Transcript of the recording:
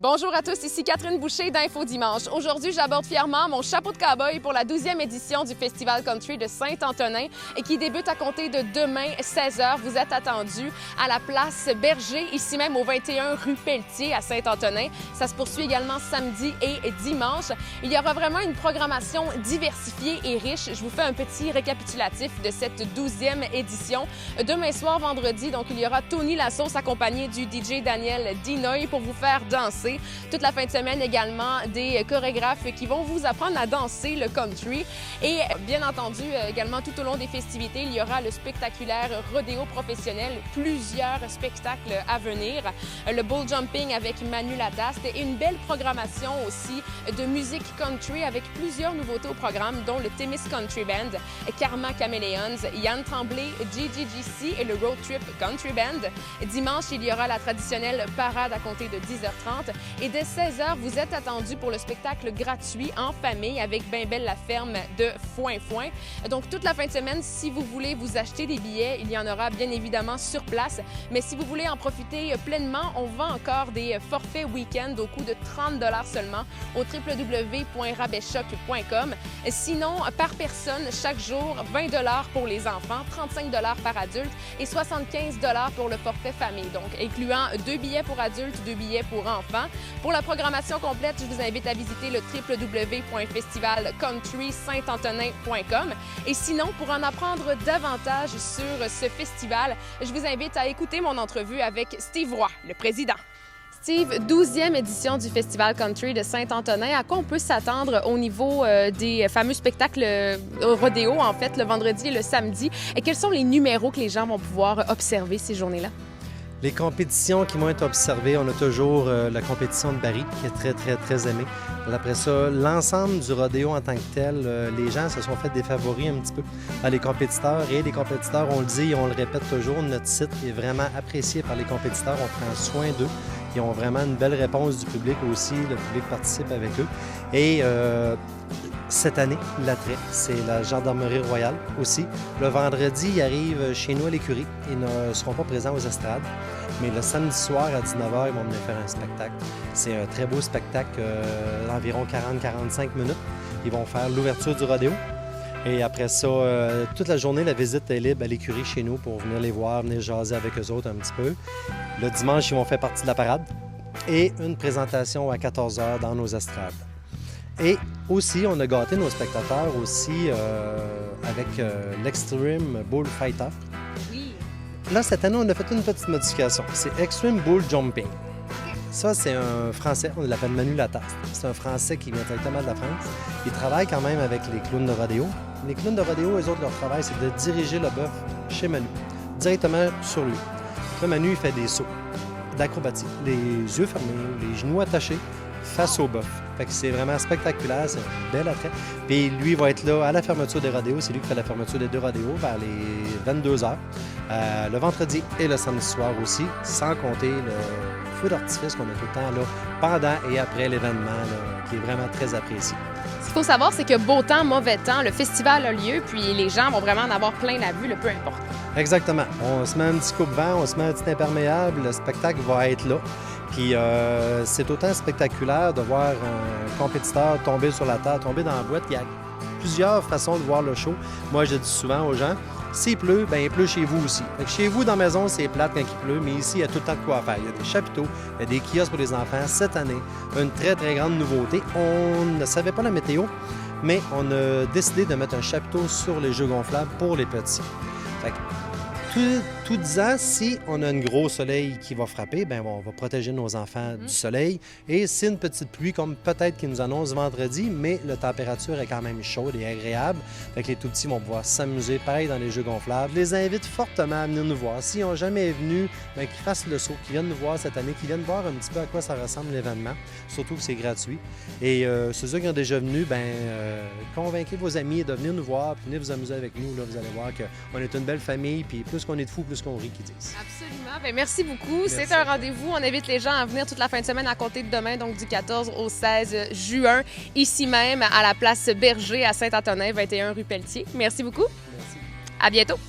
Bonjour à tous, ici Catherine Boucher d'Info Dimanche. Aujourd'hui, j'aborde fièrement mon chapeau de cow-boy pour la 12e édition du Festival Country de Saint-Antonin et qui débute à compter de demain, 16h. Vous êtes attendus à la place Berger, ici même au 21 rue Pelletier à Saint-Antonin. Ça se poursuit également samedi et dimanche. Il y aura vraiment une programmation diversifiée et riche. Je vous fais un petit récapitulatif de cette 12e édition. Demain soir, vendredi, donc il y aura Tony Lassauce accompagné du DJ Daniel Dinoy pour vous faire danser. Toute la fin de semaine également, des chorégraphes qui vont vous apprendre à danser le country. Et bien entendu, également tout au long des festivités, il y aura le spectaculaire rodéo professionnel, plusieurs spectacles à venir, le bull jumping avec Manu Lataste et une belle programmation aussi de musique country avec plusieurs nouveautés au programme, dont le Témis Country Band, Karma Chameleons, Yann Tremblay, GGGC et le Road Trip Country Band. Dimanche, il y aura la traditionnelle parade à compter de 10h30. Et dès 16h, vous êtes attendus pour le spectacle gratuit en famille avec Ben Belle la ferme de Foin Foin. Donc, toute la fin de semaine, si vous voulez vous acheter des billets, il y en aura bien évidemment sur place. Mais si vous voulez en profiter pleinement, on vend encore des forfaits week-end au coût de 30 $ seulement au www.rabaischok.com. Sinon, par personne, chaque jour, 20 $ pour les enfants, 35 $ par adulte et 75 $ pour le forfait famille. Donc, incluant 2 billets pour adultes, 2 billets pour enfants. Pour la programmation complète, je vous invite à visiter le www.festivalcountrysaintantonin.com. Et sinon, pour en apprendre davantage sur ce festival, je vous invite à écouter mon entrevue avec Steve Roy, le président. Steve, 12e édition du Festival Country de Saint-Antonin. À quoi on peut s'attendre au niveau des fameux spectacles rodéo, en fait, le vendredi et le samedi? Et quels sont les numéros que les gens vont pouvoir observer ces journées-là? Les compétitions qui vont être observées, on a toujours la compétition de Barry, qui est très aimée. Après ça, l'ensemble du rodéo en tant que tel, les gens se sont fait des favoris un petit peu à les compétiteurs. Et les compétiteurs, on le dit et on le répète toujours, notre site est vraiment apprécié par les compétiteurs. On prend soin d'eux. Ils ont vraiment une belle réponse du public aussi. Le public participe avec eux. Et cette année, l'attrait, c'est la Gendarmerie royale aussi. Le vendredi, ils arrivent chez nous à l'écurie. Ils ne seront pas présents aux estrades. Mais le samedi soir à 19h, ils vont venir faire un spectacle. C'est un très beau spectacle d'environ 40-45 minutes. Ils vont faire l'ouverture du rodéo. Et après ça, toute la journée, la visite est libre à l'écurie chez nous pour venir les voir, venir jaser avec eux autres un petit peu. Le dimanche, ils vont faire partie de la parade. Et une présentation à 14h dans nos estrades. Et aussi, on a gâté nos spectateurs aussi avec l'Extreme Bull Fighter. Oui. Là, cette année, on a fait une petite modification. C'est Extreme Bull Jumping. Ça, c'est un Français, on l'appelle Manu Lataste. C'est un Français qui vient directement de la France. Il travaille quand même avec les clowns de rodéo. Les clowns de rodéo, eux autres, leur travail, c'est de diriger le bœuf chez Manu, directement sur lui. Là, Manu, il fait des sauts d'acrobatie, les yeux fermés, les genoux attachés, face au bœuf. Fait que c'est vraiment spectaculaire, c'est un bel attrait. Puis lui, il va être là à la fermeture des rodéos. C'est lui qui fait la fermeture des 2 rodéos vers les 22h. Le vendredi et le samedi soir aussi, sans compter le feu d'artifice qu'on a tout le temps là, pendant et après l'événement, qui est vraiment très apprécié. Ce qu'il faut savoir, c'est que beau temps, mauvais temps, le festival a lieu, puis les gens vont vraiment en avoir plein la vue, peu importe. Exactement. On se met un petit coupe-vent, on se met un petit imperméable, le spectacle va être là. Puis c'est autant spectaculaire de voir un compétiteur tomber sur la terre, tomber dans la boîte. Il y a plusieurs façons de voir le show. Moi, je dis souvent aux gens, s'il pleut, bien il pleut chez vous aussi. Fait que chez vous, dans la maison, c'est plate quand il pleut, mais ici, il y a tout le temps de quoi faire. Il y a des chapiteaux, il y a des kiosques pour les enfants. Cette année, une très grande nouveauté. On ne savait pas la météo, mais on a décidé de mettre un chapiteau sur les jeux gonflables pour les petits. Fait que, tout disant, si on a un gros soleil qui va frapper, bien, on va protéger nos enfants du soleil. Et c'est une petite pluie, comme peut-être qu'ils nous annoncent vendredi, mais la température est quand même chaude et agréable. Fait que les tout-petits vont pouvoir s'amuser, pareil, dans les jeux gonflables. Je les invite fortement à venir nous voir. S'ils n'ont jamais venu, bien, qu'ils fassent le saut, qu'ils viennent nous voir cette année, qu'ils viennent voir un petit peu à quoi ça ressemble l'événement, surtout que c'est gratuit. Et ceux qui ont déjà venu, bien, convainquez vos amis de venir nous voir, puis venez vous amuser avec nous. Là, vous allez voir qu'on est une belle famille, puis plus qu'on est de fous, plus qu'on rit, qu'ils disent. Absolument. Bien, merci beaucoup. Merci. C'est un rendez-vous. On invite les gens à venir toute la fin de semaine à compter de demain, donc du 14 au 16 juin, ici même à la place Berger à Saint-Antonin, 21 rue Pelletier. Merci beaucoup. Merci. À bientôt.